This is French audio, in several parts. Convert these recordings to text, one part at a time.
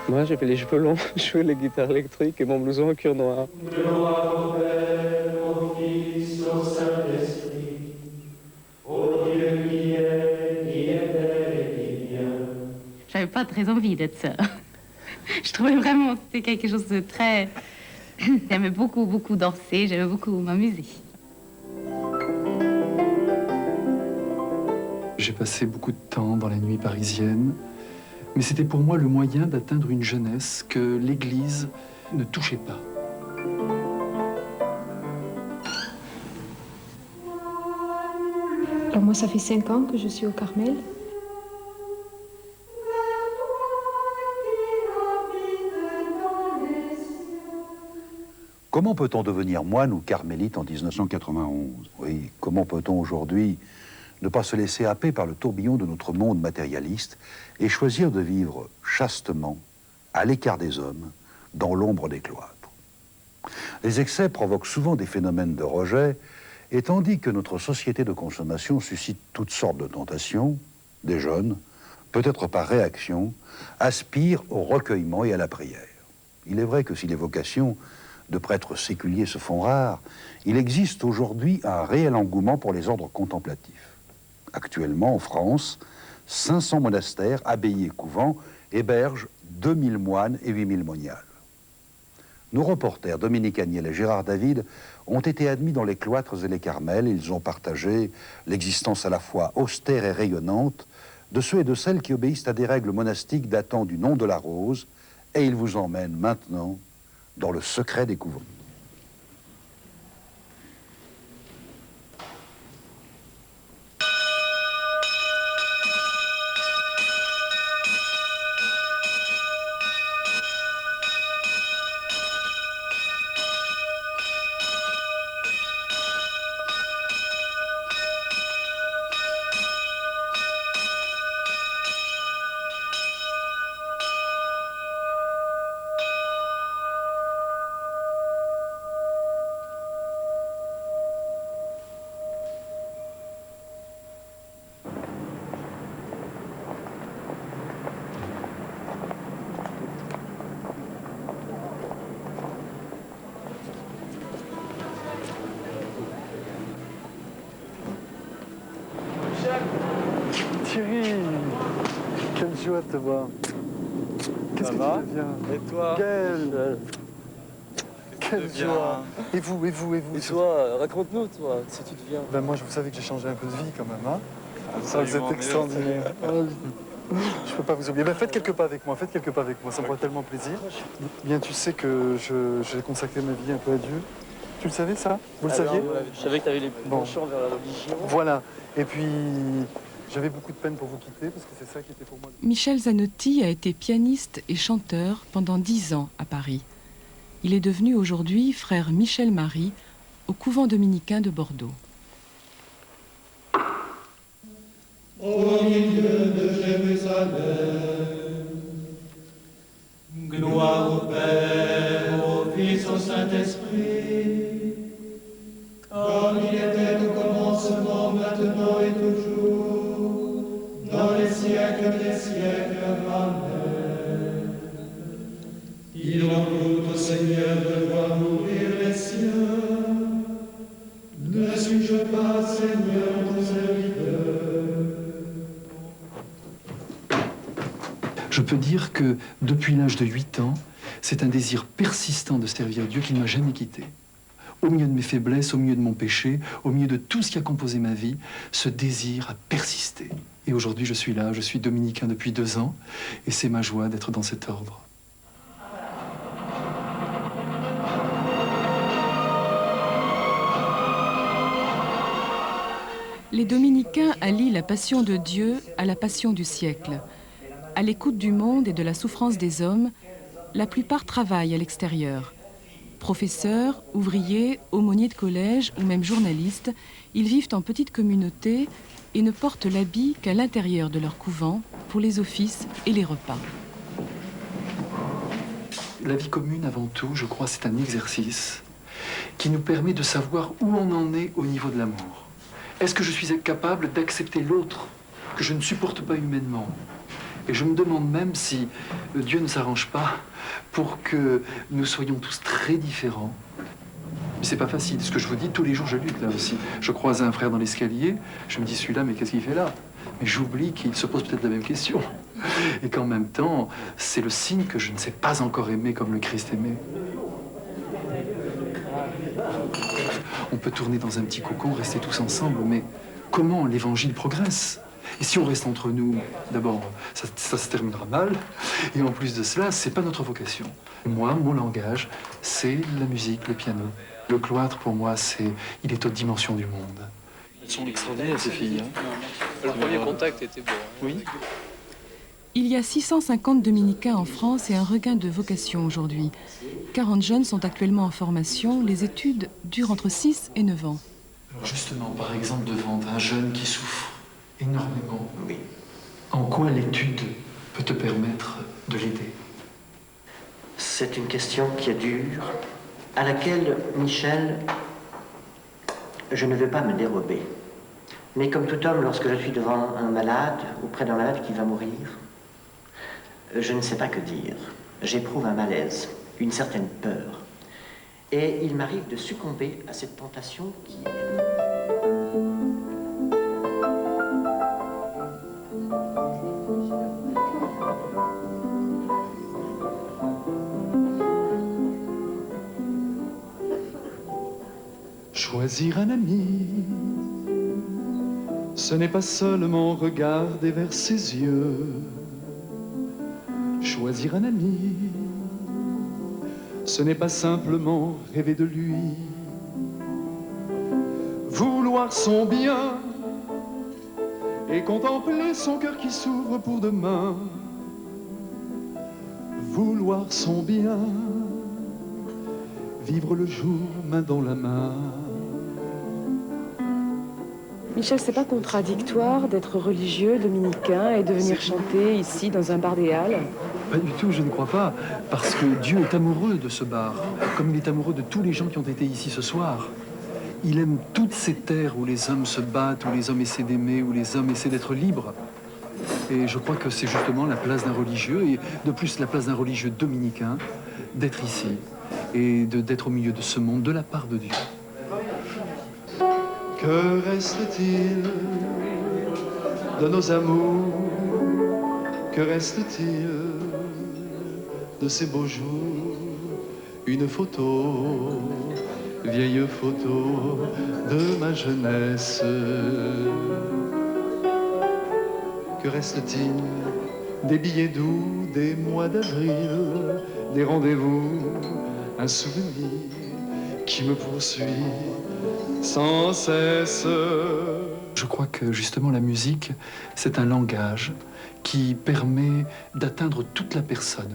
Moi, j'avais les cheveux longs, je jouais les guitares électriques et mon blouson en cuir noir. J'avais pas très envie d'être sœur. Je trouvais vraiment que c'était quelque chose de très... J'aimais beaucoup, beaucoup danser, j'aimais beaucoup m'amuser. J'ai passé beaucoup de temps dans la nuit parisienne, mais c'était pour moi le moyen d'atteindre une jeunesse que l'Église ne touchait pas. Alors moi, ça fait 5 ans que je suis au Carmel. Comment peut-on devenir moine ou carmélite en 1991? Oui, comment peut-on aujourd'hui ne pas se laisser happer par le tourbillon de notre monde matérialiste et choisir de vivre chastement, à l'écart des hommes, dans l'ombre des cloîtres? Les excès provoquent souvent des phénomènes de rejet, et tandis que notre société de consommation suscite toutes sortes de tentations, des jeunes, peut-être par réaction, aspirent au recueillement et à la prière. Il est vrai que si les vocations de prêtres séculiers se font rares, il existe aujourd'hui un réel engouement pour les ordres contemplatifs. Actuellement, en France, 500 monastères, abbayes et couvents hébergent 2000 moines et 8000 moniales. Nos reporters Dominique Agnel et Gérard David ont été admis dans les cloîtres et les carmels. Ils ont partagé l'existence à la fois austère et rayonnante de ceux et de celles qui obéissent à des règles monastiques datant du nom de la rose, et ils vous emmènent maintenant dans le secret des couvents. Thierry, quelle joie de te voir. Qu'est-ce que tu deviens? Et toi? Quelle joie. Et vous? Et toi, raconte-nous, toi, si tu deviens. Ben moi, vous savez que j'ai changé un peu de vie quand même, hein? Ça, vous êtes extraordinaire. Je peux pas vous oublier. Ben, faites quelques pas avec moi, ça me fera tellement plaisir. Bien, tu sais que j'ai consacré ma vie un peu à Dieu. Tu le savais, ça? Vous le saviez? Je savais que tu avais les penchants vers la religion. Voilà. Et puis, j'avais beaucoup de peine pour vous quitter, parce que c'est ça qui était pour moi. Michel Zanotti a été pianiste et chanteur pendant 10 ans à Paris. Il est devenu aujourd'hui frère Michel-Marie au couvent dominicain de Bordeaux. Au milieu de Jérusalem, gloire au Père, au Fils, au Saint-Esprit, comme il était au commencement, maintenant et toujours, dans les siècles des siècles. Amen. Il en coûte au Seigneur de voir mourir les siens. Ne suis-je pas, Seigneur, ton serviteur? Je peux dire que depuis l'âge de 8 ans, c'est un désir persistant de servir Dieu qui ne m'a jamais quitté. Au milieu de mes faiblesses, au milieu de mon péché, au milieu de tout ce qui a composé ma vie, ce désir a persisté. Et aujourd'hui, je suis là, je suis dominicain depuis 2 ans, et c'est ma joie d'être dans cet ordre. Les dominicains allient la passion de Dieu à la passion du siècle. À l'écoute du monde et de la souffrance des hommes, La plupart travaillent à l'extérieur. Professeurs, ouvriers, aumôniers de collège ou même journalistes, ils vivent en petite communauté et ne portent l'habit qu'à l'intérieur de leur couvent pour les offices et les repas. La vie commune, avant tout, je crois, c'est un exercice qui nous permet de savoir où on en est au niveau de l'amour. Est-ce que je suis capable d'accepter l'autre que je ne supporte pas humainement? Et je me demande même si Dieu ne s'arrange pas pour que nous soyons tous très différents. Mais c'est pas facile. Ce que je vous dis, tous les jours, je lutte là aussi. Je croise un frère dans l'escalier, je me dis, celui-là, mais qu'est-ce qu'il fait là? Mais j'oublie qu'il se pose peut-être la même question. Et qu'en même temps, c'est le signe que je ne sais pas encore aimer comme le Christ aimait. On peut tourner dans un petit cocon, rester tous ensemble, mais comment l'évangile progresse? Et si on reste entre nous, d'abord, ça se terminera mal. Et en plus de cela, c'est pas notre vocation. Moi, mon langage, c'est la musique, le piano. Le cloître, pour moi, il est aux dimensions du monde. Elles sont extraordinaires, ces filles. Hein. Le premier contact était beau. Hein. Oui. Il y a 650 dominicains en France et un regain de vocation aujourd'hui. 40 jeunes sont actuellement en formation. Les études durent entre 6 et 9 ans. Alors justement, par exemple, devant un jeune qui souffre énormément, oui. En quoi l'étude peut te permettre de l'aider? C'est une question qui est dure, à laquelle, Michel, je ne vais pas me dérober. Mais comme tout homme, lorsque je suis devant un malade, ou près d'un malade qui va mourir, je ne sais pas que dire. J'éprouve un malaise, une certaine peur. Et il m'arrive de succomber à cette tentation qui est... Choisir un ami, ce n'est pas seulement regarder vers ses yeux. Choisir un ami, ce n'est pas simplement rêver de lui. Vouloir son bien et contempler son cœur qui s'ouvre pour demain. Vouloir son bien, vivre le jour main dans la main. Michel, c'est pas contradictoire d'être religieux dominicain et de venir chanter ici dans un bar des Halles? Pas du tout, je ne crois pas. Parce que Dieu est amoureux de ce bar, comme il est amoureux de tous les gens qui ont été ici ce soir. Il aime toutes ces terres où les hommes se battent, où les hommes essaient d'aimer, où les hommes essaient d'être libres. Et je crois que c'est justement la place d'un religieux, et de plus la place d'un religieux dominicain, d'être ici et d'être au milieu de ce monde de la part de Dieu. Que reste-t-il de nos amours? Que reste-t-il de ces beaux jours? Une photo, vieille photo de ma jeunesse. Que reste-t-il des billets doux des mois d'avril, des rendez-vous, un souvenir qui me poursuit sans cesse. Je crois que justement la musique, c'est un langage qui permet d'atteindre toute la personne.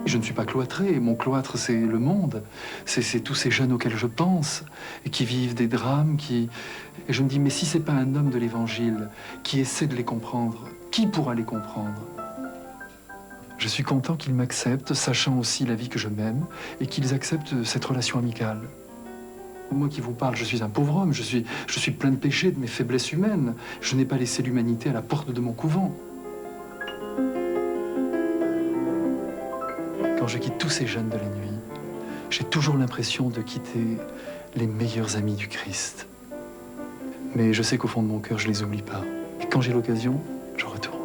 Je ne suis pas cloîtré, mon cloître c'est le monde, c'est tous ces jeunes auxquels je pense, et qui vivent des drames, Et je me dis, mais si c'est pas un homme de l'Évangile qui essaie de les comprendre, qui pourra les comprendre? Je suis content qu'ils m'acceptent, sachant aussi la vie que je mène, et qu'ils acceptent cette relation amicale. Moi qui vous parle, je suis un pauvre homme, je suis plein de péchés, de mes faiblesses humaines. Je n'ai pas laissé l'humanité à la porte de mon couvent. Quand je quitte tous ces jeunes de la nuit, j'ai toujours l'impression de quitter les meilleurs amis du Christ. Mais je sais qu'au fond de mon cœur, je les oublie pas. Et quand j'ai l'occasion, je retourne.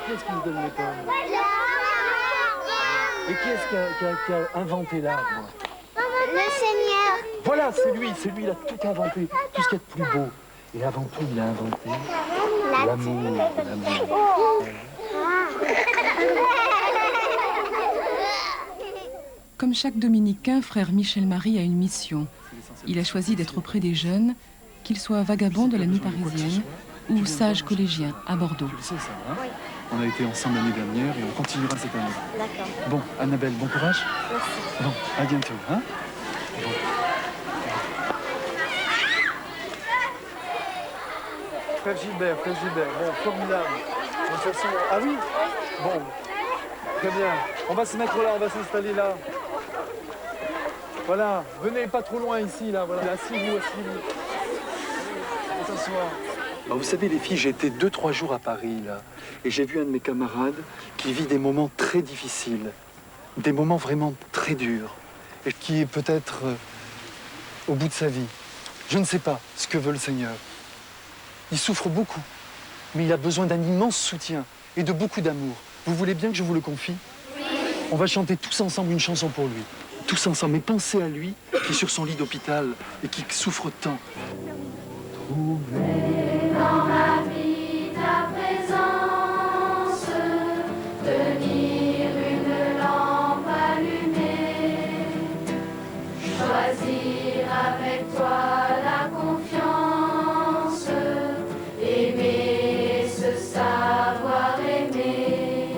Qu'est-ce qui nous donne les pommes? Et qui est-ce qui a inventé l'arbre? Le Seigneur. Voilà, c'est lui, il a tout inventé, tout ce qu'il y a de plus beau. Et avant tout, il a inventé salade. L'amour, l'amour. Comme chaque dominicain, frère Michel-Marie a une mission. Il a choisi d'être auprès des jeunes, qu'ils soient vagabonds de la nuit parisienne ou sages collégiens à Bordeaux. Tu le sais, ça, hein? Oui. On a été ensemble l'année dernière et on continuera cette année. D'accord. Bon, Annabelle, bon courage. Merci. Bon, à bientôt, hein? Bon. Frère Gilbert, bon, formidable. De toute façon, ah oui? Bon, très bien. On va se mettre là, on va s'installer là. Voilà, venez pas trop loin ici, là, voilà. Asseyez-vous. On va s'asseoir. Alors, vous savez, les filles, j'ai été 2-3 jours à Paris, là, et j'ai vu un de mes camarades qui vit des moments très difficiles, des moments vraiment très durs, et qui est peut-être au bout de sa vie. Je ne sais pas ce que veut le Seigneur. Il souffre beaucoup, mais il a besoin d'un immense soutien et de beaucoup d'amour. Vous voulez bien que je vous le confie? Oui. On va chanter tous ensemble une chanson pour lui. Tous ensemble, mais pensez à lui qui est sur son lit d'hôpital et qui souffre tant. Dans ma vie, ta présence, tenir une lampe allumée, choisir avec toi la confiance, aimer, se savoir aimer,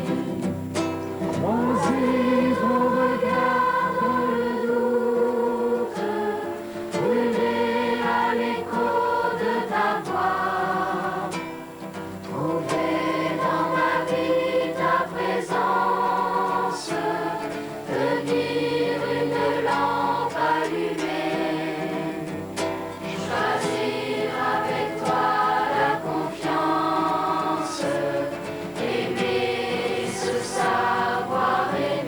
croiser ton regard dans le doute, brûler à l'écho de ta voix, trouver dans ma vie ta présence, tenir une lampe allumée, choisir avec toi la confiance, aimer, se savoir aimer.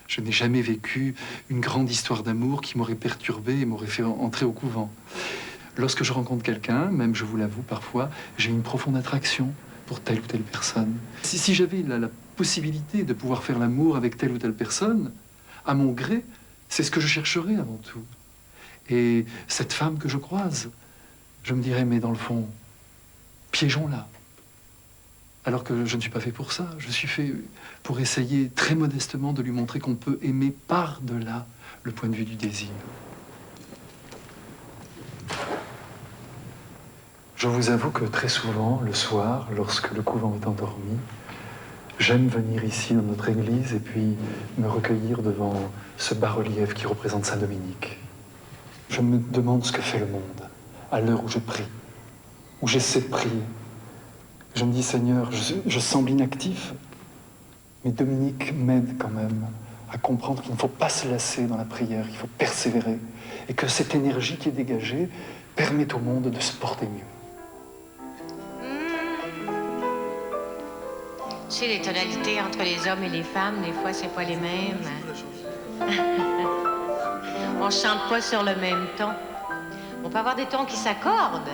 Je n'ai jamais vécu une grande histoire d'amour qui m'aurait perturbé et m'aurait fait entrer au couvent. Lorsque je rencontre quelqu'un, même je vous l'avoue parfois, j'ai une profonde attraction pour telle ou telle personne. Si j'avais la possibilité de pouvoir faire l'amour avec telle ou telle personne, à mon gré, c'est ce que je chercherais avant tout. Et cette femme que je croise, je me dirais, mais dans le fond, piégeons-la. Alors que je ne suis pas fait pour ça. Je suis fait pour essayer très modestement de lui montrer qu'on peut aimer par-delà le point de vue du désir. Je vous avoue que très souvent, le soir, lorsque le couvent est endormi, j'aime venir ici dans notre église et puis me recueillir devant ce bas-relief qui représente Saint-Dominique. Je me demande ce que fait le monde à l'heure où je prie, où j'essaie de prier. Je me dis, Seigneur, je semble inactif, mais Dominique m'aide quand même à comprendre qu'il ne faut pas se lasser dans la prière, qu'il faut persévérer, et que cette énergie qui est dégagée permet au monde de se porter mieux. Tu sais, les tonalités entre les hommes et les femmes, des fois, c'est pas les mêmes. On chante pas sur le même ton. On peut avoir des tons qui s'accordent.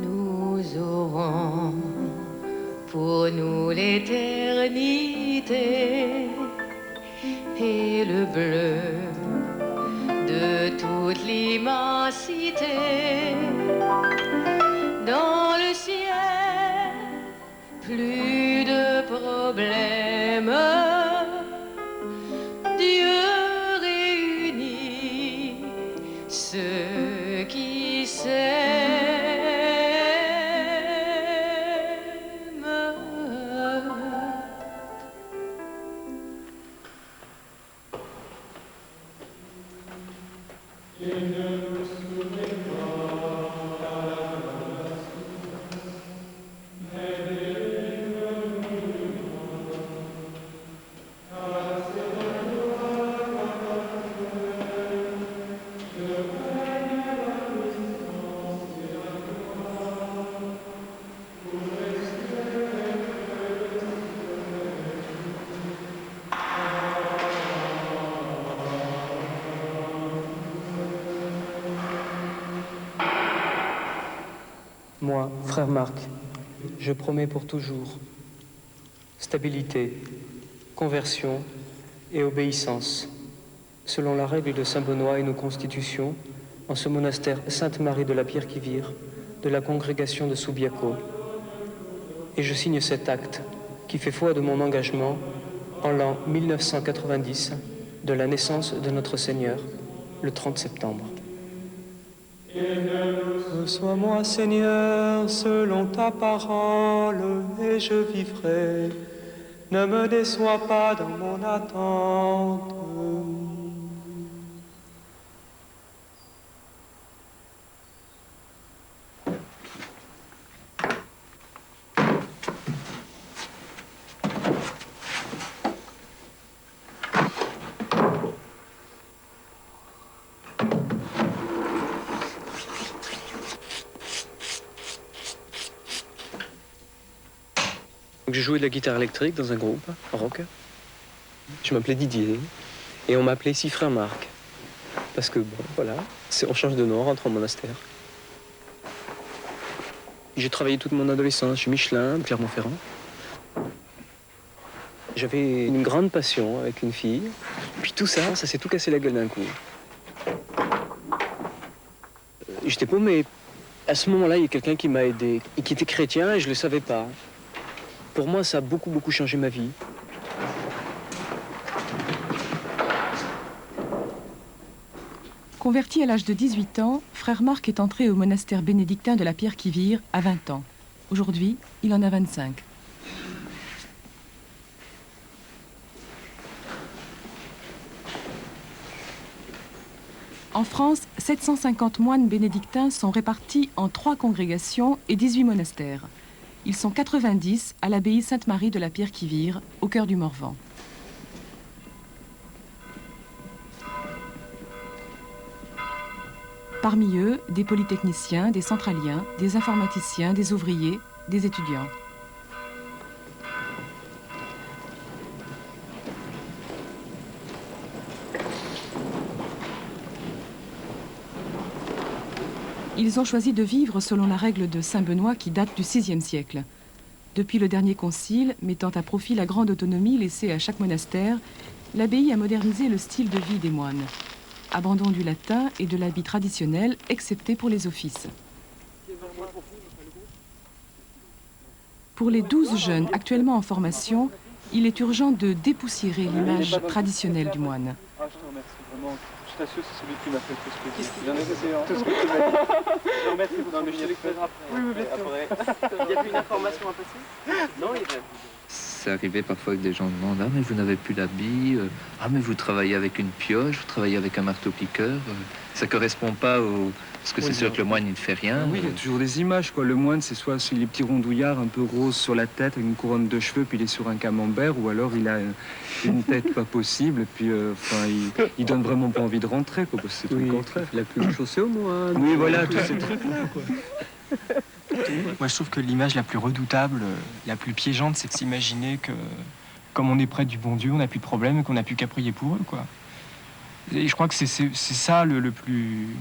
Nous aurons pour nous l'éternité et le bleu de toute l'immensité. Dans le ciel, plus de problèmes. Dieu réunit ceux qui s'aiment. Moi, frère Marc, je promets pour toujours stabilité, conversion et obéissance, selon la règle de Saint Benoît et nos constitutions, en ce monastère Sainte-Marie de la Pierre-qui-Vire, de la congrégation de Subiaco. Et je signe cet acte, qui fait foi de mon engagement, en l'an 1990, de la naissance de notre Seigneur, le 30 septembre. Reçois-moi, Seigneur, selon ta parole, et je vivrai. Ne me déçois pas dans mon attente. Donc j'ai joué de la guitare électrique dans un groupe rock. Je m'appelais Didier et on m'appelait ici Frère Marc. Parce que, bon, voilà, on change de nom, on rentre en monastère. J'ai travaillé toute mon adolescence chez Michelin, Clermont-Ferrand. J'avais une grande passion avec une fille. Puis tout ça s'est tout cassé la gueule d'un coup. J'étais paumé. À ce moment-là, il y a quelqu'un qui m'a aidé, et qui était chrétien et je ne le savais pas. Pour moi, ça a beaucoup changé ma vie. Converti à l'âge de 18 ans, frère Marc est entré au monastère bénédictin de la Pierre-qui-Vire à 20 ans. Aujourd'hui, il en a 25. En France, 750 moines bénédictins sont répartis en 3 congrégations et 18 monastères. Ils sont 90 à l'abbaye Sainte-Marie de la Pierre-qui-Vire, au cœur du Morvan. Parmi eux, des polytechniciens, des centraliens, des informaticiens, des ouvriers, des étudiants. Ils ont choisi de vivre selon la règle de Saint Benoît qui date du VIe siècle. Depuis le dernier concile, mettant à profit la grande autonomie laissée à chaque monastère, l'abbaye a modernisé le style de vie des moines. Abandon du latin et de l'habit traditionnel, excepté pour les offices. Pour les 12 jeunes actuellement en formation, il est urgent de dépoussiérer l'image traditionnelle du moine. Ah, je te remercie vraiment. Je t'assure, c'est celui qui m'a fait tout ce que j'ai dit. J'en ai fait tout ce que tu m'as dit. Je te remercie pour mais je te l'expliquerai après. Oui, bien sûr. Il y a plus une information à passer? Non, il y a... C'est arrivé parfois que des gens demandent « Ah, mais vous n'avez plus l'habit. Ah, mais vous travaillez avec une pioche, vous travaillez avec un marteau-piqueur. » Ça ne correspond pas au... Parce que c'est sûr que le moine, il ne fait rien. Oui, il y a toujours des images, quoi. Le moine, c'est soit les petits rondouillards un peu roses sur la tête, avec une couronne de cheveux, puis il est sur un camembert, ou alors il a une tête pas possible, et puis il donne vraiment pas envie de rentrer, quoi, parce que c'est tout le contraire. Il a plus de chaussée au moine. Oui, voilà, tous ces trucs-là, quoi. Moi, je trouve que l'image la plus redoutable, la plus piégeante, c'est de s'imaginer que, comme on est près du bon Dieu, on n'a plus de problème et qu'on n'a plus qu'à prier pour eux, quoi. Et je crois que c'est ça le plus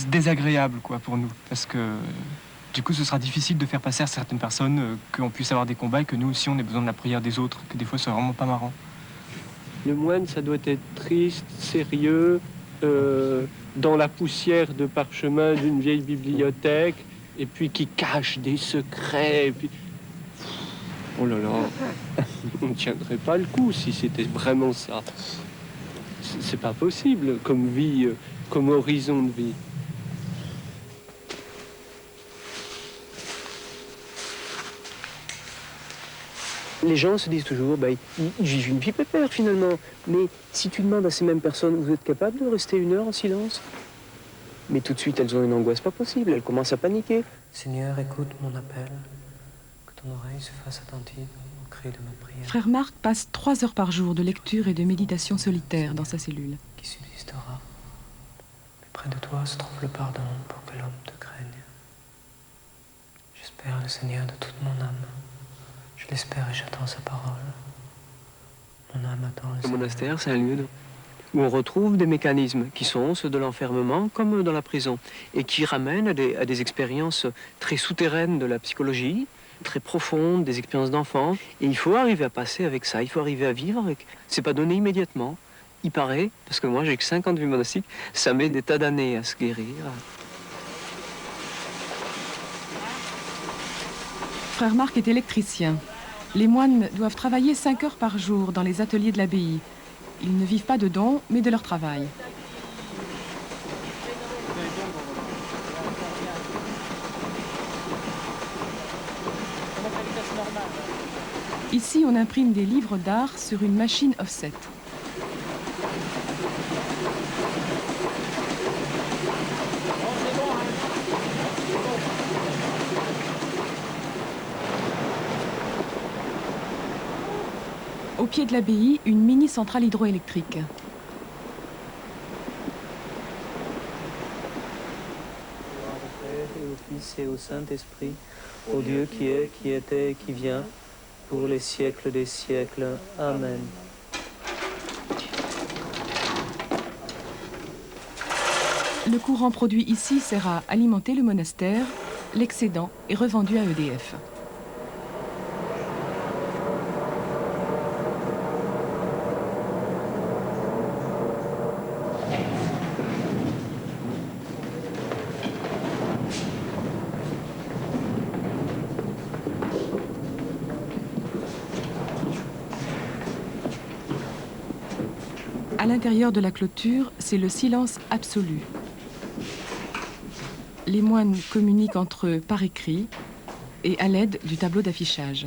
désagréable, quoi, pour nous, parce que du coup, ce sera difficile de faire passer à certaines personnes qu'on puisse avoir des combats et que nous aussi, on ait besoin de la prière des autres, que des fois, c'est vraiment pas marrant. Le moine, ça doit être triste, sérieux, dans la poussière de parchemin d'une vieille bibliothèque, et puis qui cache des secrets, et puis... Oh là là, on ne tiendrait pas le coup si c'était vraiment ça. C'est pas possible comme vie, comme horizon de vie. Les gens se disent toujours, bah, ils vivent une vie pépère finalement. Mais si tu demandes à ces mêmes personnes, vous êtes capable de rester 1 heure en silence? Mais tout de suite, elles ont une angoisse pas possible, elles commencent à paniquer. Seigneur, écoute mon appel, que ton oreille se fasse attentive au cri de ma prière. Frère Marc passe 3 heures par jour de lecture et de méditation solitaire dans sa cellule. Qui subsistera. Mais près de toi se trouve le pardon pour que l'homme te craigne. J'espère le Seigneur de toute mon âme. Je l'espère et j'attends sa parole. Mon âme attend le Le monastère, c'est un lieu de où on retrouve des mécanismes qui sont ceux de l'enfermement, comme dans la prison, et qui ramènent à des expériences très souterraines de la psychologie, très profondes, des expériences d'enfants. Et il faut arriver à passer avec ça, il faut arriver à vivre avec. C'est pas donné immédiatement. Il paraît, parce que moi j'ai que 50 vies monastiques, ça met des tas d'années à se guérir. Frère Marc est électricien. Les moines doivent travailler 5 heures par jour dans les ateliers de l'abbaye. Ils ne vivent pas de dons, mais de leur travail. Ici, on imprime des livres d'art sur une machine offset. Au pied de l'abbaye, une mini-centrale hydroélectrique. Au Fils et au Saint-Esprit, au Dieu qui est, qui était et qui vient, pour les siècles des siècles. Amen. Le courant produit ici sert à alimenter le monastère. L'excédent est revendu à EDF. À l'intérieur de la clôture, c'est le silence absolu. Les moines communiquent entre eux par écrit et à l'aide du tableau d'affichage.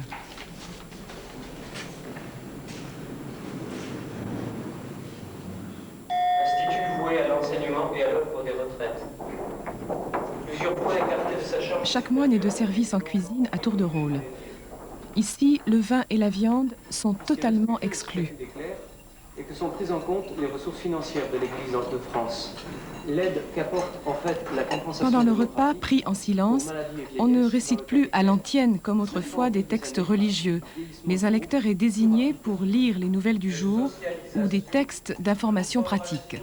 Institut voué à l'enseignement et à l'œuvre des retraites. Plusieurs points écartés de sa chambre. Chaque moine est de service en cuisine à tour de rôle. Ici, le vin et la viande sont totalement exclus. Et que sont prises en compte les ressources financières de l'Église de France. L'aide qu'apporte en fait la compensation... Pendant le repas, pris en silence, on ne récite plus à l'antienne comme autrefois des textes religieux, mais un lecteur est désigné pour lire les nouvelles du jour ou des textes d'information pratique.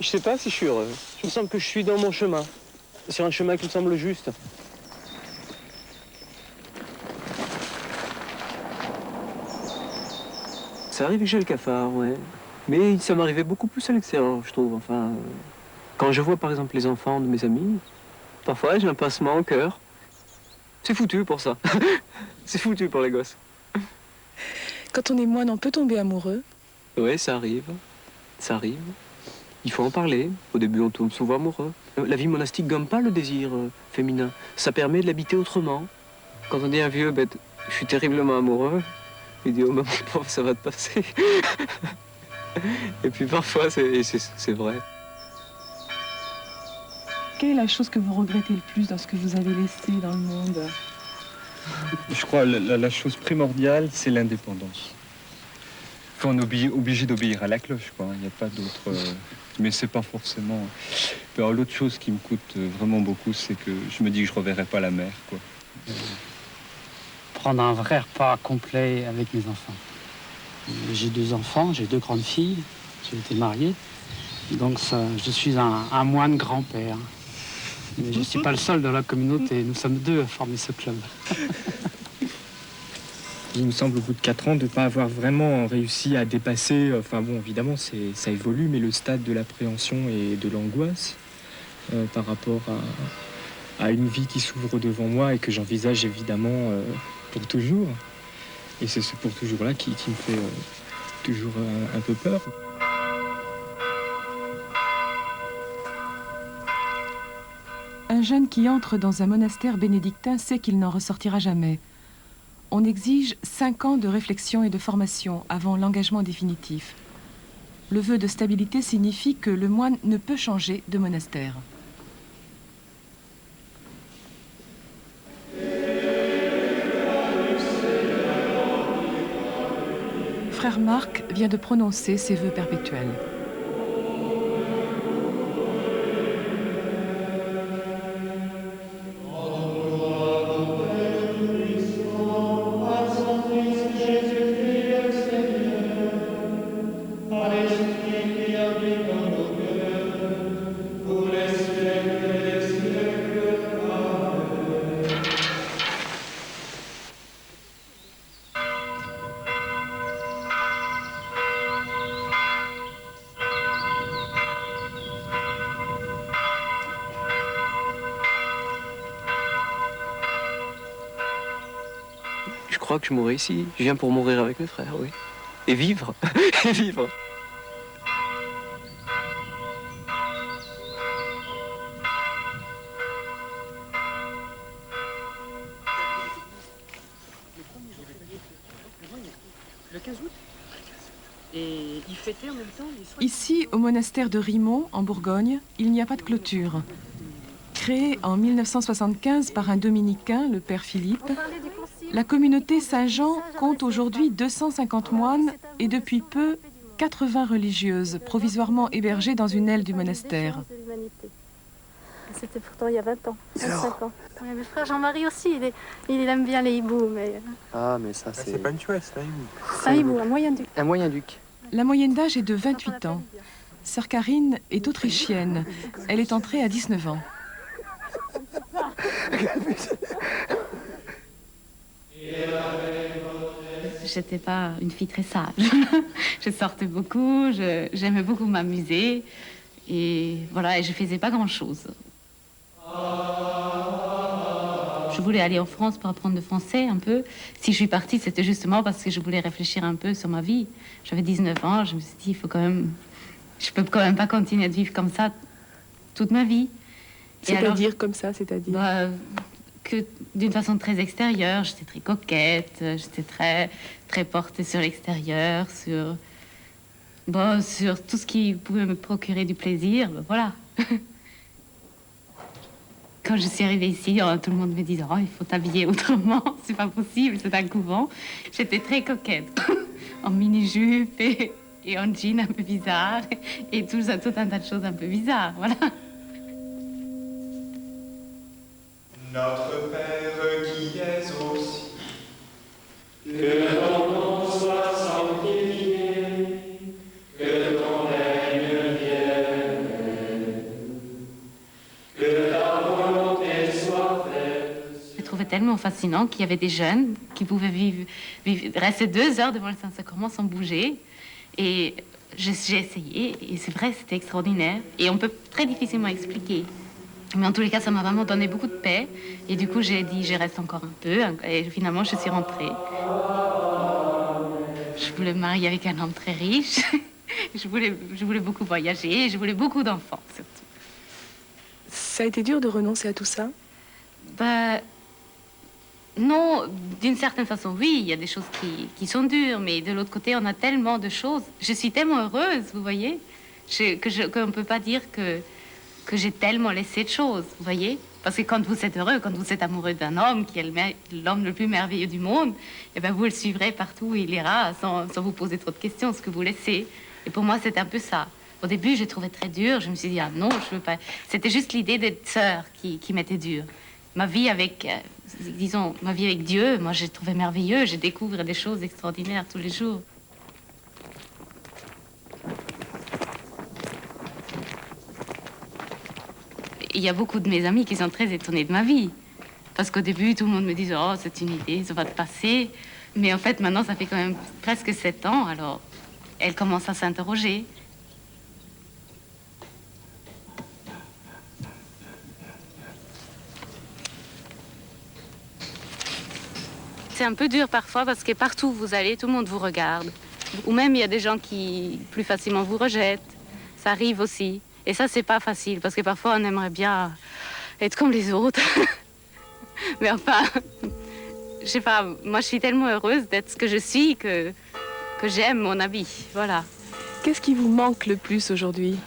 Je sais pas si je suis heureux. Il me semble que je suis dans mon chemin. Sur un chemin qui me semble juste. Ça arrive que j'ai le cafard, ouais. Mais ça m'arrivait beaucoup plus à l'extérieur, je trouve. Enfin, quand je vois par exemple les enfants de mes amis, parfois j'ai un pincement au cœur. C'est foutu pour ça. C'est foutu pour les gosses. Quand on est moine, on peut tomber amoureux. Oui, ça arrive. Ça arrive. Il faut en parler. Au début, on tombe souvent amoureux. La vie monastique gomme pas le désir féminin. Ça permet de l'habiter autrement. Quand on dit à un vieux, ben, je suis terriblement amoureux, il dit, oh maman, ça va te passer. Et puis parfois, c'est vrai. Quelle est la chose que vous regrettez le plus dans ce que vous avez laissé dans le monde? Je crois que la chose primordiale, c'est l'indépendance. Enfin, on est obligé d'obéir à la cloche, quoi. Il n'y a pas d'autre... Mais c'est pas forcément... Alors, l'autre chose qui me coûte vraiment beaucoup, c'est que je me dis que je ne reverrai pas la mer, quoi. Prendre un vrai repas complet avec mes enfants. J'ai 2 enfants, j'ai 2 grandes filles, j'ai été marié. Donc ça, je suis un moine grand-père. Mais je ne suis pas le seul dans la communauté, nous sommes 2 à former ce club. Il me semble, au bout de 4 ans, de ne pas avoir vraiment réussi à dépasser, enfin bon, évidemment, ça évolue, mais le stade de l'appréhension et de l'angoisse par rapport à une vie qui s'ouvre devant moi et que j'envisage évidemment pour toujours. Et c'est ce pour toujours-là qui me fait toujours un peu peur. Un jeune qui entre dans un monastère bénédictin sait qu'il n'en ressortira jamais. On exige 5 ans de réflexion et de formation avant l'engagement définitif. Le vœu de stabilité signifie que le moine ne peut changer de monastère. frère Marc vient de prononcer ses vœux perpétuels. Je crois que je mourrai ici. Je viens pour mourir avec mes frères, oui. Et vivre. Et vivre. Le 15 août. Et il fêtait en même temps les soins. Ici, au monastère de Rimont, en Bourgogne, il n'y a pas de clôture. Créée en 1975 par un dominicain, le père Philippe, la communauté Saint-Jean compte aujourd'hui 250 moines et depuis peu 80 religieuses provisoirement hébergées dans une aile du monastère. C'était pourtant il y a 20 ans, 25 ans. Ouais, mes frères Jean-Marie aussi, il aime bien les hiboux, mais... Ah, mais ça, c'est... C'est pas une chouette, c'est un hibou. C'est un hibou, un moyen duc. Un moyen duc. La moyenne d'âge est de 28 ans. Sœur Karine est autrichienne. Elle est entrée à 19 ans. J'étais pas une fille très sage. Je sortais beaucoup, j'aimais beaucoup m'amuser. Et voilà, et je faisais pas grand-chose. Je voulais aller en France pour apprendre le français un peu. Si je suis partie, c'était justement parce que je voulais réfléchir un peu sur ma vie. J'avais 19 ans, je me suis dit, il faut quand même... Je peux quand même pas continuer de vivre comme ça toute ma vie. C'est-à-dire comme ça, c'est-à-dire que d'une façon très extérieure, j'étais très coquette, j'étais très portée sur l'extérieur, sur tout ce qui pouvait me procurer du plaisir, voilà. Quand je suis arrivée ici, tout le monde me disait « Oh, il faut t'habiller autrement, c'est pas possible, c'est un couvent ». J'étais très coquette, en mini-jupe et en jean un peu bizarre, et tout un tas de choses un peu bizarres, voilà. Notre Père qui es aux cieux, que ton nom soit sanctifié, que ton règne vienne, que ta volonté soit faite. Je trouvais tellement fascinant qu'il y avait des jeunes qui pouvaient rester 2 heures devant le Saint-Sacrement sans bouger. Et j'ai essayé, et c'est vrai, c'était extraordinaire. Et on peut très difficilement expliquer. Mais en tous les cas, ça m'a vraiment donné beaucoup de paix. Et du coup, j'ai dit, je reste encore un peu. Et finalement, je suis rentrée. Je voulais me marier avec un homme très riche. Je voulais beaucoup voyager. Et je voulais beaucoup d'enfants, surtout. Ça a été dur de renoncer à tout ça? Non, d'une certaine façon, oui. Il y a des choses qui sont dures. Mais de l'autre côté, on a tellement de choses. Je suis tellement heureuse, vous voyez, qu'on ne peut pas dire que j'ai tellement laissé de choses, vous voyez? Parce que quand vous êtes heureux, quand vous êtes amoureux d'un homme qui est l'homme le plus merveilleux du monde, eh ben vous le suivrez partout où il ira sans vous poser trop de questions, ce que vous laissez. Et pour moi, c'est un peu ça. Au début, j'ai trouvé très dur. Je me suis dit, ah non, je veux pas. C'était juste l'idée d'être sœur qui m'était dure. Ma vie avec, ma vie avec Dieu, moi, j'ai trouvé merveilleux. Je découvre des choses extraordinaires tous les jours. Il y a beaucoup de mes amis qui sont très étonnés de ma vie. Parce qu'au début, tout le monde me disait « Oh, c'est une idée, ça va te passer ». Mais en fait, maintenant, ça fait quand même presque 7 ans, alors elle commence à s'interroger. C'est un peu dur parfois parce que partout où vous allez, tout le monde vous regarde. Ou même, il y a des gens qui plus facilement vous rejettent. Ça arrive aussi. Et ça, c'est pas facile, parce que parfois, on aimerait bien être comme les autres. Mais enfin, je sais pas, moi, je suis tellement heureuse d'être ce que je suis que j'aime mon habit, voilà. Qu'est-ce qui vous manque le plus aujourd'hui?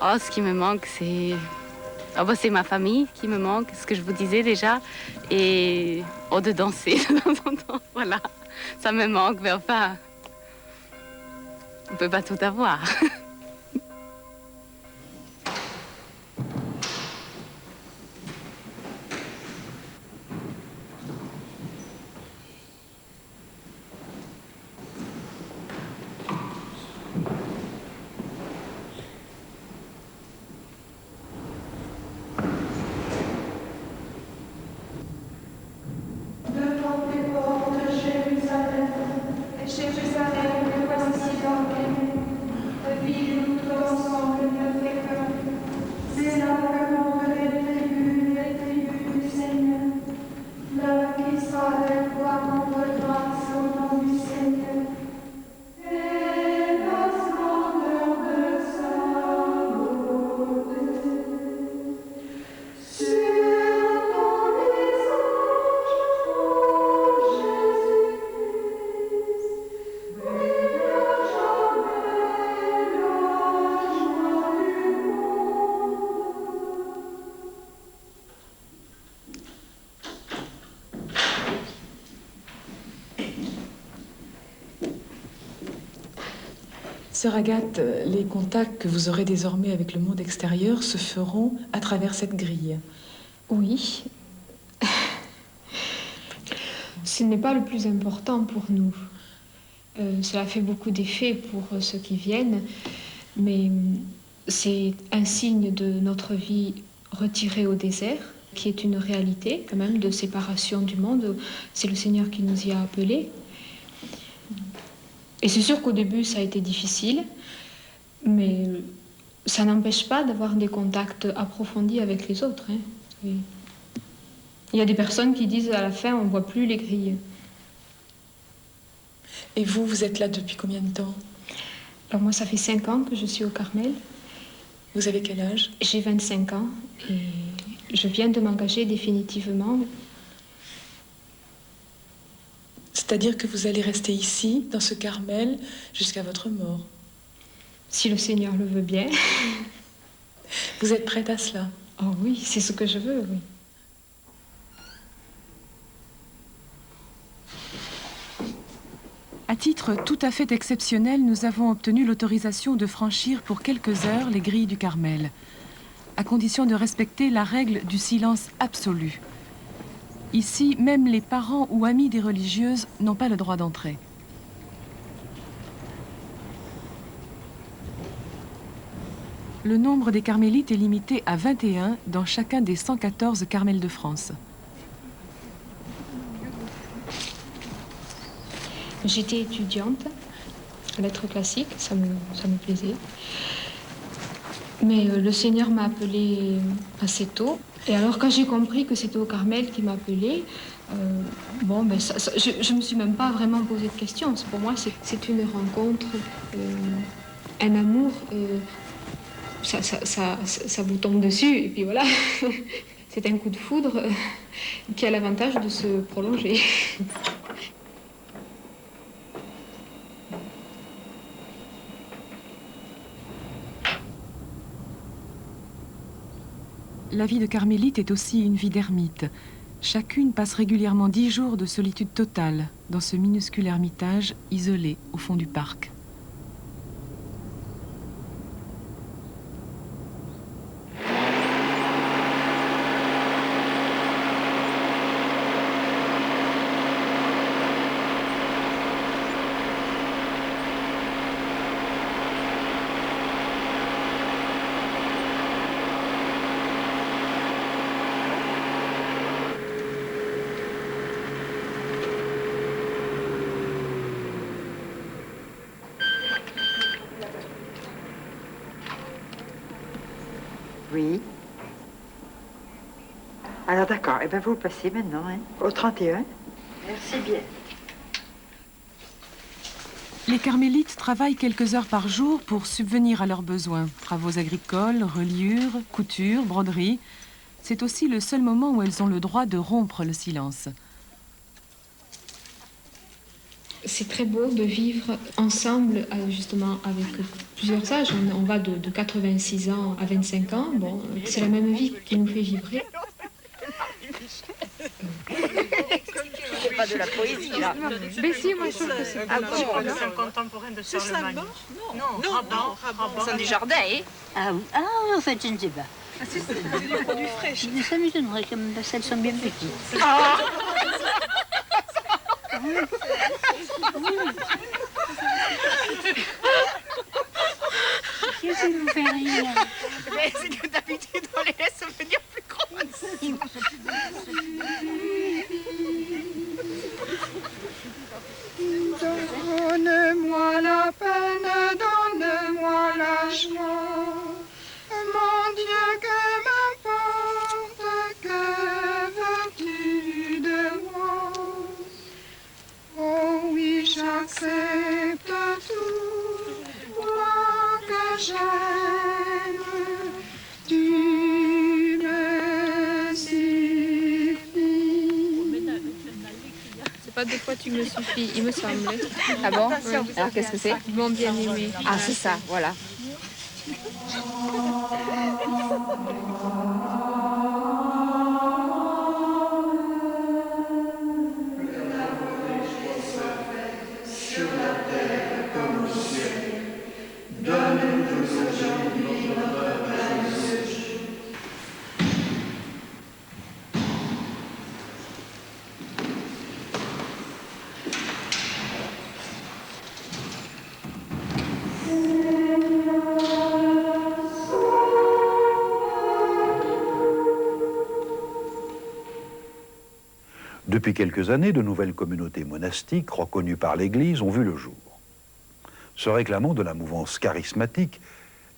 Oh, ce qui me manque, c'est Ah bah, c'est ma famille qui me manque, ce que je vous disais déjà, et de danser de temps en temps, voilà. Ça me manque, mais enfin, on peut pas tout avoir. Sœur Agathe, les contacts que vous aurez désormais avec le monde extérieur se feront à travers cette grille. Oui. Ce n'est pas le plus important pour nous. Cela fait beaucoup d'effet pour ceux qui viennent, mais c'est un signe de notre vie retirée au désert, qui est une réalité quand même de séparation du monde. C'est le Seigneur qui nous y a appelés. Et c'est sûr qu'au début, ça a été difficile, mais ça n'empêche pas d'avoir des contacts approfondis avec les autres. Hein. Oui. Il y a des personnes qui disent à la fin, on ne voit plus les grilles. Et vous, vous êtes là depuis combien de temps? Alors moi, ça fait 5 ans que je suis au Carmel. Vous avez quel âge? J'ai 25 ans et je viens de m'engager définitivement. C'est-à-dire que vous allez rester ici, dans ce Carmel, jusqu'à votre mort? Si le Seigneur le veut bien. Vous êtes prête à cela? Oh oui, c'est ce que je veux, oui. À titre tout à fait exceptionnel, nous avons obtenu l'autorisation de franchir pour quelques heures les grilles du Carmel, à condition de respecter la règle du silence absolu. Ici, même les parents ou amis des religieuses n'ont pas le droit d'entrer. Le nombre des carmélites est limité à 21 dans chacun des 114 carmels de France. J'étais étudiante à lettres classiques, ça me plaisait. Mais le Seigneur m'a appelée assez tôt. Et alors quand j'ai compris que c'était au Carmel qu'il m'appelait, je ne me suis même pas vraiment posé de questions. Pour moi, c'est une rencontre, un amour, ça vous tombe dessus. Et puis voilà, c'est un coup de foudre qui a l'avantage de se prolonger. La vie de carmélite est aussi une vie d'ermite. Chacune passe régulièrement 10 jours de solitude totale dans ce minuscule ermitage isolé au fond du parc. Oui. Alors d'accord, eh bien vous le passez maintenant, hein, au 31. Merci bien. Les carmélites travaillent quelques heures par jour pour subvenir à leurs besoins. Travaux agricoles, reliures, couture, broderie. C'est aussi le seul moment où elles ont le droit de rompre le silence. C'est très beau de vivre ensemble, justement, avec plusieurs âges. On va de 86 ans à 25 ans. Bon, c'est la même vie qui nous fait vibrer. C'est pas de la poésie, là. Mais si, moi, je trouve que c'est... Ah bon, c'est un contemporain de Charlemagne. Non, c'est du jardin, hein. En fait, je ne sais pas. Ah, c'est des produits frais. Ça m'étonnerait, comme parce qu'elles sont bien petites. Ah. Qu'est-ce qui vous fait rire? C'est que d'habitude, on les laisse venir plus grosses. Donne-moi la peine, donne-moi la joie. Mon Dieu, que m'importe, que veux-tu de moi? Oh oui, j'accepte tout, moi que j'aime, tu me suffis. C'est pas deux fois tu me suffis, il me semble. Ah bon? Ouais. Alors qu'est-ce que c'est? Mon bien-aimé. Ah, c'est ça, voilà. Depuis quelques années, de nouvelles communautés monastiques reconnues par l'Église ont vu le jour. Se réclamant de la mouvance charismatique,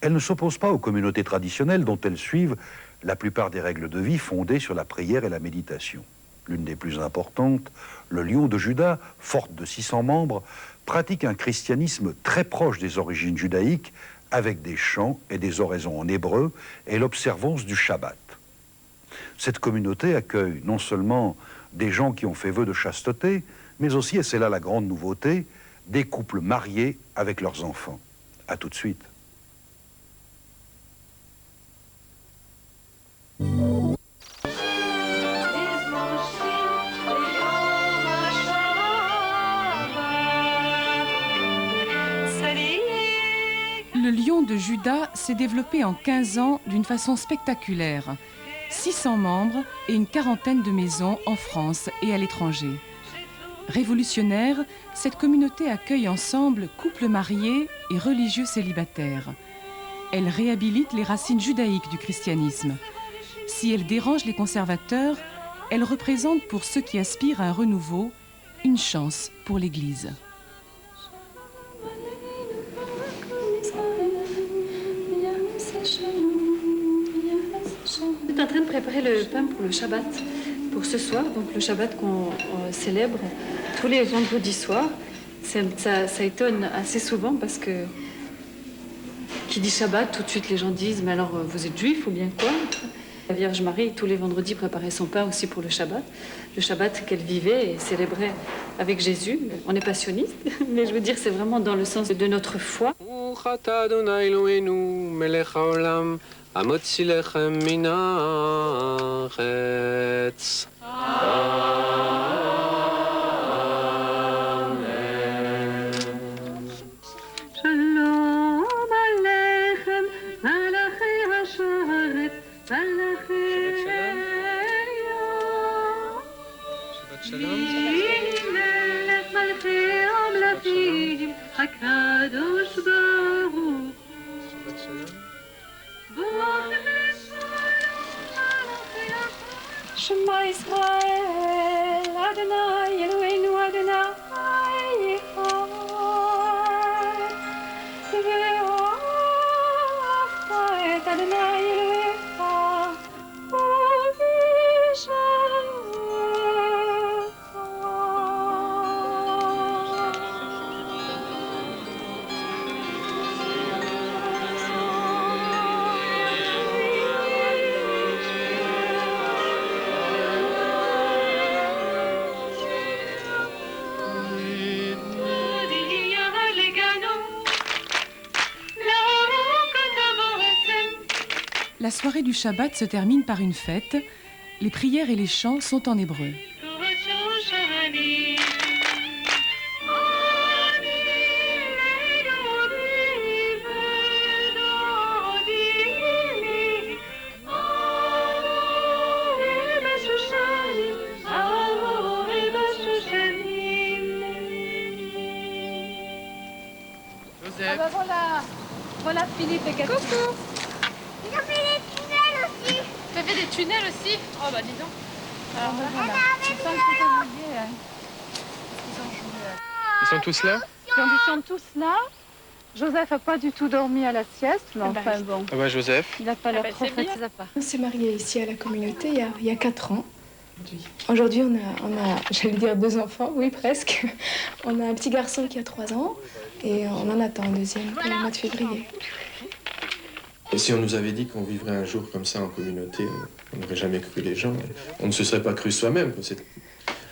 elles ne s'opposent pas aux communautés traditionnelles dont elles suivent la plupart des règles de vie fondées sur la prière et la méditation. L'une des plus importantes, le Lion de Juda, forte de 600 membres, pratique un christianisme très proche des origines judaïques avec des chants et des oraisons en hébreu et l'observance du Shabbat. Cette communauté accueille non seulement des gens qui ont fait vœu de chasteté, mais aussi, et c'est là la grande nouveauté, des couples mariés avec leurs enfants. À tout de suite. Le Lion de Juda s'est développé en 15 ans d'une façon spectaculaire. 600 membres et une quarantaine de maisons en France et à l'étranger. Révolutionnaire, cette communauté accueille ensemble couples mariés et religieux célibataires. Elle réhabilite les racines judaïques du christianisme. Si elle dérange les conservateurs, elle représente pour ceux qui aspirent à un renouveau une chance pour l'Église. On est en train de préparer le pain pour le Shabbat, pour ce soir, donc le Shabbat qu'on célèbre tous les vendredis soirs. Ça étonne assez souvent parce que qui dit Shabbat, tout de suite les gens disent « mais alors vous êtes juif ou bien quoi ?» La Vierge Marie, tous les vendredis, préparait son pain aussi pour le Shabbat qu'elle vivait et célébrait avec Jésus. On n'est pas sioniste, mais je veux dire, c'est vraiment dans le sens de notre foi. המוציא לחם מן הארץ. שלום עליכם, מלאכי השרת, מלאכי מלך מלכי המלכים, הקדוש ברוך Shema Yisrael, Adonai Eloheinu Adonai Echad. Ve'ahavta et Adonai Elohecha La soirée du Shabbat se termine par une fête. Les prières et les chants sont en hébreu. Ah bah voilà, voilà Philippe et Catherine. Coucou. Ils ont fait des tunnels aussi. Tu as fait des tunnels aussi? Oh bah dis donc. Alors voilà. Ils sont tous là? Ils sont tous là. Joseph n'a pas du tout dormi à la sieste, mais enfin bon. Ah ouais, Joseph. Il n'a pas l'air trop fatigué. On s'est mariés ici à la communauté il y a 4 ans. Aujourd'hui, on a, j'allais dire 2 enfants, oui presque. On a un petit garçon qui a 3 ans et on en attend un deuxième pour le mois de février. Et si on nous avait dit qu'on vivrait un jour comme ça en communauté, on n'aurait jamais cru les gens. On ne se serait pas cru soi-même. C'est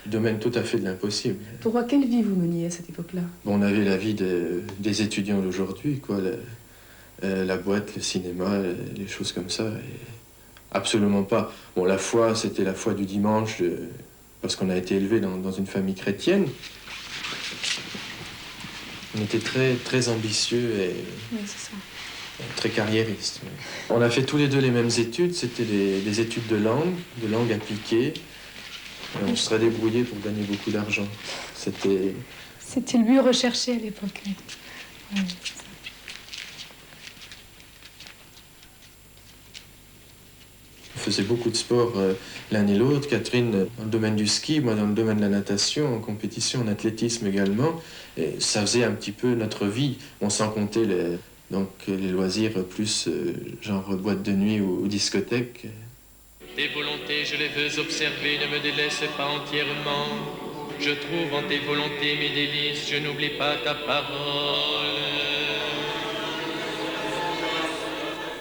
le domaine tout à fait de l'impossible. Pourquoi quelle vie vous meniez à cette époque-là? Bon, on avait la vie des étudiants d'aujourd'hui, quoi. La boîte, le cinéma, les choses comme ça. Et absolument pas. Bon, la foi, c'était la foi du dimanche, parce qu'on a été élevé dans une famille chrétienne. On était très, très ambitieux et Oui, c'est ça. très carriéristes. On a fait tous les deux les mêmes études. C'était des études de langue appliquée. Et on se serait débrouillé pour gagner beaucoup d'argent. C'était le but recherché à l'époque. Oui. On faisait beaucoup de sport l'un et l'autre. Catherine dans le domaine du ski, moi dans le domaine de la natation, en compétition, en athlétisme également. Et ça faisait un petit peu notre vie. On sans compter les loisirs plus genre boîte de nuit ou discothèque. Tes volontés, je les veux observer, ne me délaisse pas entièrement. Je trouve en tes volontés mes délices, je n'oublie pas ta parole.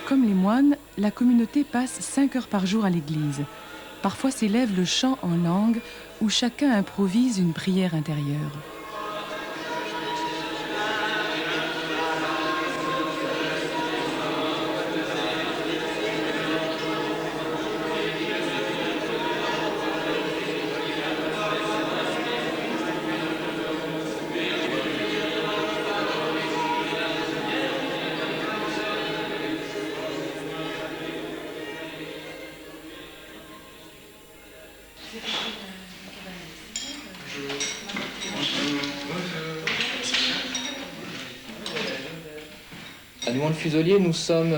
Comme les moines, la communauté passe 5 heures par jour à l'église. Parfois s'élève le chant en langue où chacun improvise une prière intérieure. À Nouan-le-Fuselier, nous sommes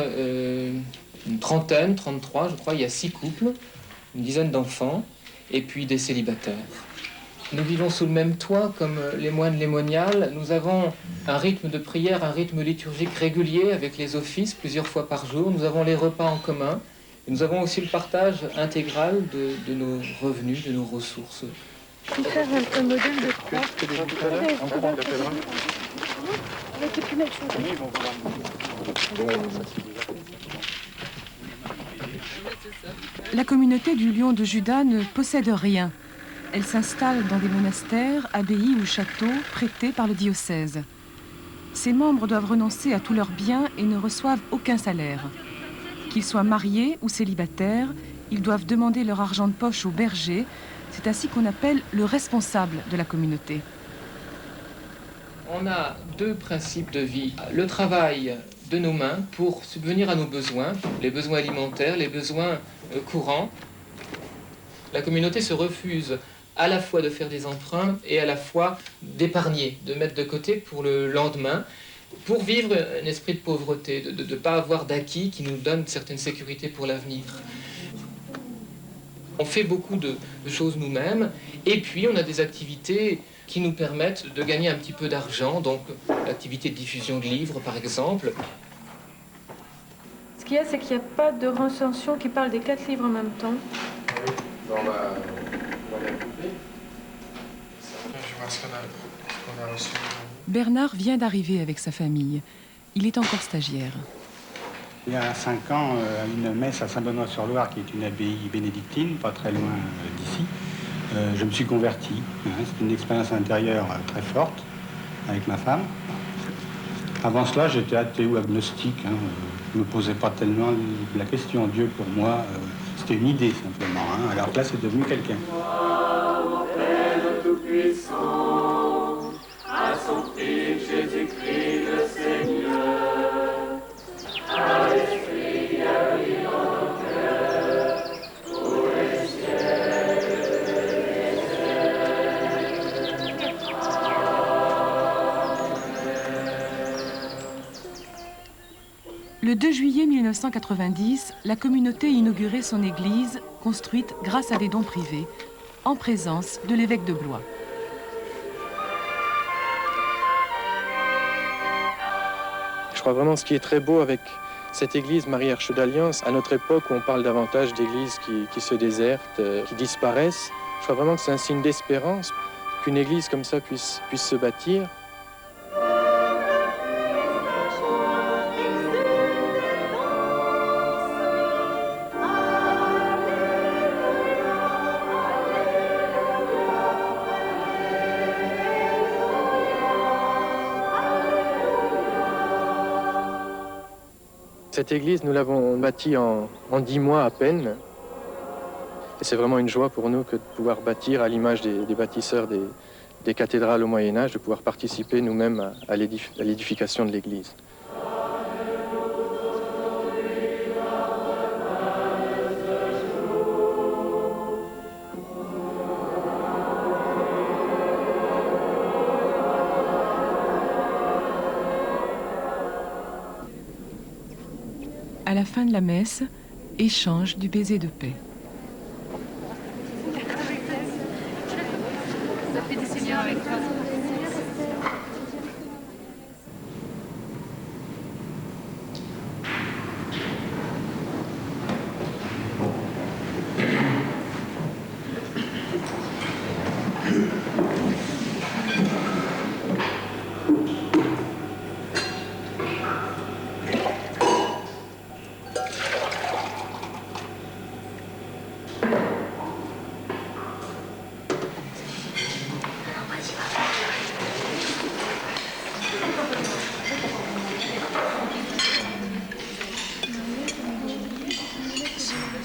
une trentaine, 33, je crois. Il y a 6 couples, une dizaine d'enfants, et puis des célibataires. Nous vivons sous le même toit comme les moines lémoniales. Nous avons un rythme de prière, un rythme liturgique régulier avec les offices plusieurs fois par jour. Nous avons les repas en commun. Et nous avons aussi le partage intégral de nos revenus, de nos ressources. Je vais faire un modèle de croix. Avec les punaises chaudes. La communauté du Lion de Juda ne possède rien. Elle s'installe dans des monastères, abbayes ou châteaux prêtés par le diocèse. Ses membres doivent renoncer à tous leurs biens et ne reçoivent aucun salaire. Qu'ils soient mariés ou célibataires, ils doivent demander leur argent de poche au berger. C'est ainsi qu'on appelle le responsable de la communauté. On a 2 principes de vie. Le travail de nos mains pour subvenir à nos besoins, les besoins alimentaires, les besoins courants. La communauté se refuse à la fois de faire des emprunts et à la fois d'épargner, de mettre de côté pour le lendemain, pour vivre un esprit de pauvreté, de ne pas avoir d'acquis qui nous donne une certaine sécurité pour l'avenir. On fait beaucoup de choses nous-mêmes, et puis on a des activités qui nous permettent de gagner un petit peu d'argent, donc l'activité de diffusion de livres par exemple. Ce qu'il y a, c'est qu'il n'y a pas de recension qui parle des 4 livres en même temps. Oui, on va la couper. Je vais voir ce qu'on a reçu. Bernard vient d'arriver avec sa famille. Il est encore stagiaire. Il y a 5 ans, à une messe à Saint-Benoît-sur-Loire, qui est une abbaye bénédictine, pas très loin d'ici, je me suis converti. C'est une expérience intérieure très forte avec ma femme. Avant cela, j'étais athée ou agnostique. Hein. Je ne me posais pas tellement la question. Dieu, pour moi, c'était une idée simplement. Hein. Alors que là, c'est devenu quelqu'un. Mon Père Tout-Puissant, à son Fils Jésus-Christ le Seigneur, à l'Esprit bienvenu dans nos cœurs, pour les cieux et les cieux. Le 2 juillet 1990, la communauté inaugurait son église, construite grâce à des dons privés, en présence de l'évêque de Blois. Je crois vraiment ce qui est très beau avec cette église Marie-Arche d'Alliance, à notre époque où on parle davantage d'églises qui se désertent, qui disparaissent, je crois vraiment que c'est un signe d'espérance qu'une église comme ça puisse se bâtir. Cette église, nous l'avons bâtie en 10 mois à peine. Et c'est vraiment une joie pour nous que de pouvoir bâtir à l'image des bâtisseurs des cathédrales au Moyen-Âge, de pouvoir participer nous-mêmes à l'édification de l'église. À la fin de la messe, échange du baiser de paix. La paix du Seigneur avec toi.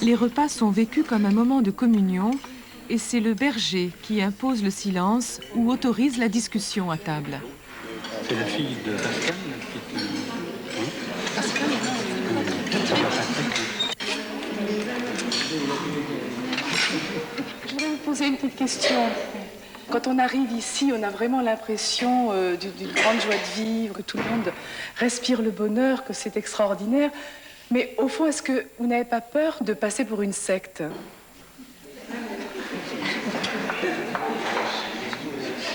Les repas sont vécus comme un moment de communion et c'est le berger qui impose le silence ou autorise la discussion à table. C'est la fille de Pascal Je voudrais vous poser une petite question. Quand on arrive ici, on a vraiment l'impression d'une grande joie de vivre, que tout le monde respire le bonheur, que c'est extraordinaire. Mais au fond, est-ce que vous n'avez pas peur de passer pour une secte?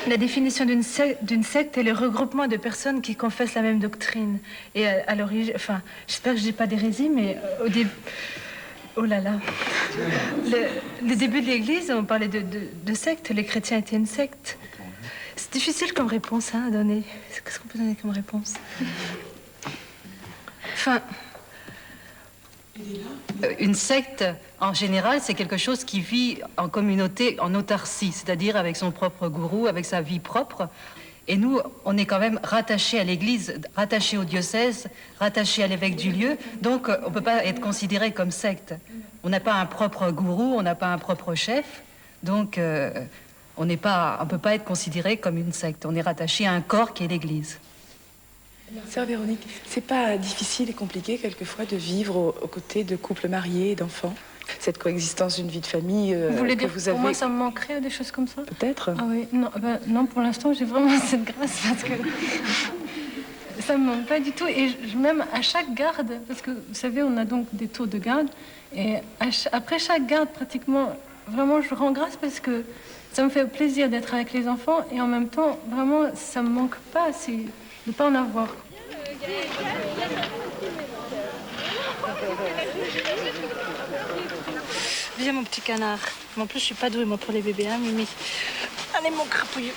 La définition d'une secte est le regroupement de personnes qui confessent la même doctrine. Et à l'origine, enfin, j'espère que je dis pas d'hérésie, mais au début... Oh là là. Le début de l'Église, on parlait de secte. Les chrétiens étaient une secte. C'est difficile comme réponse hein, à donner. Qu'est-ce qu'on peut donner comme réponse? Enfin... Une secte, en général, c'est quelque chose qui vit en communauté, en autarcie, c'est-à-dire avec son propre gourou, avec sa vie propre. Et nous, on est quand même rattachés à l'Église, rattachés au diocèse, rattachés à l'évêque du lieu, donc on ne peut pas être considéré comme secte. On n'a pas un propre gourou, on n'a pas un propre chef, donc on ne peut pas être considéré comme une secte. On est rattaché à un corps qui est l'Église. Sœur Véronique, c'est pas difficile et compliqué quelquefois de vivre aux côtés de couples mariés et d'enfants? Cette coexistence d'une vie de famille vous voulez dire que vous avez... Pour moi, ça me manquerait des choses comme ça? Peut-être. Ah oui, non, non pour l'instant, j'ai vraiment cette grâce parce que ça me manque pas du tout. Et même à chaque garde, parce que vous savez, on a donc des tours de garde, et après chaque garde, pratiquement, vraiment, je rends grâce parce que ça me fait plaisir d'être avec les enfants et en même temps, vraiment, ça me manque pas de ne pas en avoir. Viens mon petit canard. En plus je suis pas douée moi pour les bébés, hein Mimi. Allez mon crapouilleux.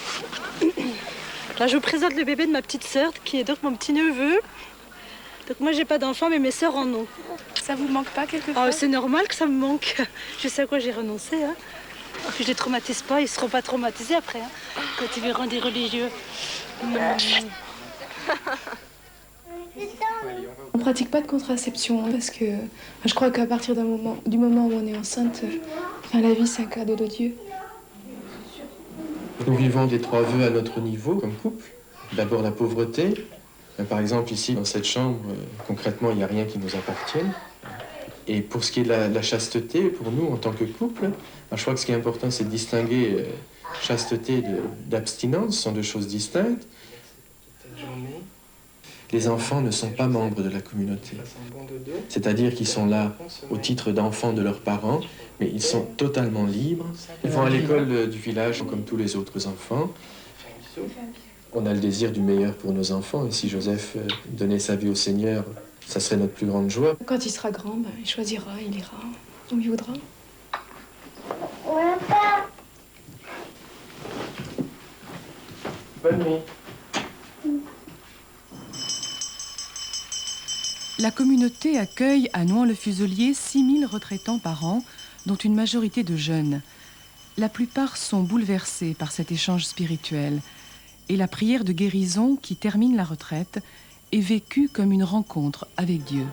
Là je vous présente le bébé de ma petite sœur qui est donc mon petit neveu. Donc moi j'ai pas d'enfant mais mes sœurs en ont. Ça vous manque pas quelquefois? Oh, c'est normal que ça me manque. Je sais à quoi j'ai renoncé. Hein. Je les traumatise pas, ils seront pas traumatisés après. Hein, quand ils verront des religieux. On ne pratique pas de contraception parce que je crois qu'à partir du moment où on est enceinte, la vie c'est un cadeau de Dieu. Nous vivons des 3 vœux à notre niveau comme couple. D'abord la pauvreté. Par exemple ici dans cette chambre, concrètement il n'y a rien qui nous appartienne. Et pour ce qui est de la chasteté, pour nous en tant que couple, je crois que ce qui est important c'est de distinguer chasteté d'abstinence, ce sont 2 choses distinctes. Les enfants ne sont pas membres de la communauté. C'est-à-dire qu'ils sont là au titre d'enfants de leurs parents, mais ils sont totalement libres. Ils vont à l'école du village comme tous les autres enfants. On a le désir du meilleur pour nos enfants, et si Joseph donnait sa vie au Seigneur, ça serait notre plus grande joie. Quand il sera grand, il choisira, il ira où il voudra. Bonne nuit. La communauté accueille à Nouan-le-Fuselier 6000 retraitants par an, dont une majorité de jeunes. La plupart sont bouleversés par cet échange spirituel. Et la prière de guérison qui termine la retraite est vécue comme une rencontre avec Dieu.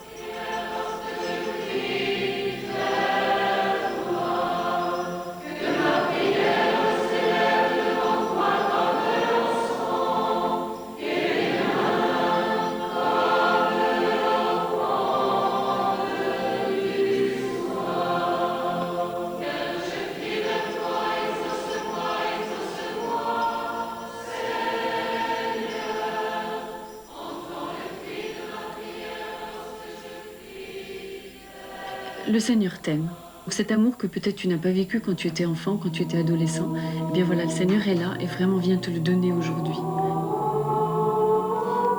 Le Seigneur t'aime. Cet amour que peut-être tu n'as pas vécu quand tu étais enfant, quand tu étais adolescent, eh bien voilà, le Seigneur est là et vraiment vient te le donner aujourd'hui.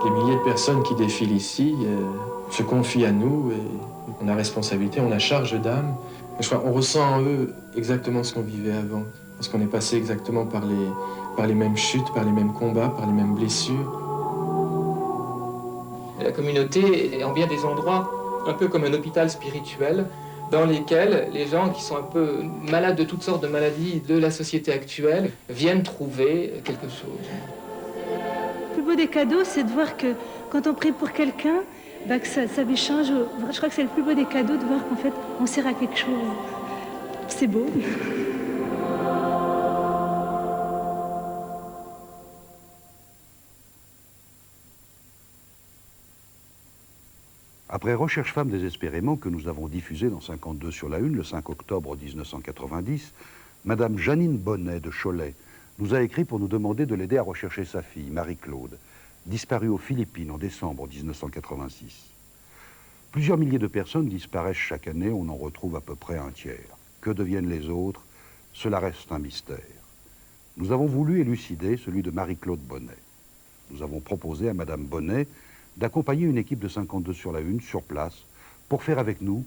Les milliers de personnes qui défilent ici se confient à nous et on a responsabilité, on a charge d'âme. Je crois qu'on ressent en eux exactement ce qu'on vivait avant, parce qu'on est passé exactement par les mêmes chutes, par les mêmes combats, par les mêmes blessures. La communauté est en bien des endroits un peu comme un hôpital spirituel dans lesquels les gens qui sont un peu malades de toutes sortes de maladies de la société actuelle viennent trouver quelque chose. Le plus beau des cadeaux, c'est de voir que quand on prie pour quelqu'un, que ça lui change. Je crois que c'est le plus beau des cadeaux de voir qu'en fait, on sert à quelque chose. C'est beau. Après Recherche Femmes désespérément, que nous avons diffusé dans 52 sur la Une le 5 octobre 1990, Madame Janine Bonnet de Cholet nous a écrit pour nous demander de l'aider à rechercher sa fille, Marie-Claude, disparue aux Philippines en décembre 1986. Plusieurs milliers de personnes disparaissent chaque année, on en retrouve à peu près un tiers. Que deviennent les autres? Cela reste un mystère. Nous avons voulu élucider celui de Marie-Claude Bonnet. Nous avons proposé à Madame Bonnet d'accompagner une équipe de 52 sur la Une sur place pour faire avec nous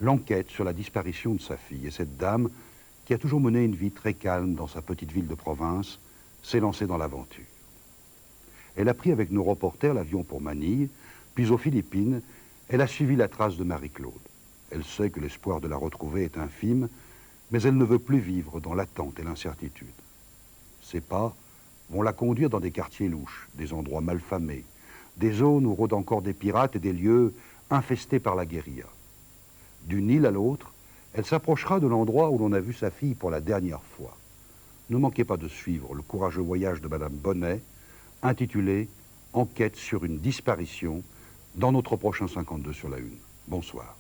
l'enquête sur la disparition de sa fille. Et cette dame, qui a toujours mené une vie très calme dans sa petite ville de province, s'est lancée dans l'aventure. Elle a pris avec nos reporters l'avion pour Manille, puis aux Philippines, elle a suivi la trace de Marie-Claude. Elle sait que l'espoir de la retrouver est infime, mais elle ne veut plus vivre dans l'attente et l'incertitude. Ses pas vont la conduire dans des quartiers louches, des endroits malfamés, des zones où rôdent encore des pirates et des lieux infestés par la guérilla. D'une île à l'autre, elle s'approchera de l'endroit où l'on a vu sa fille pour la dernière fois. Ne manquez pas de suivre le courageux voyage de Madame Bonnet, intitulé « Enquête sur une disparition » dans notre prochain 52 sur la Une. Bonsoir.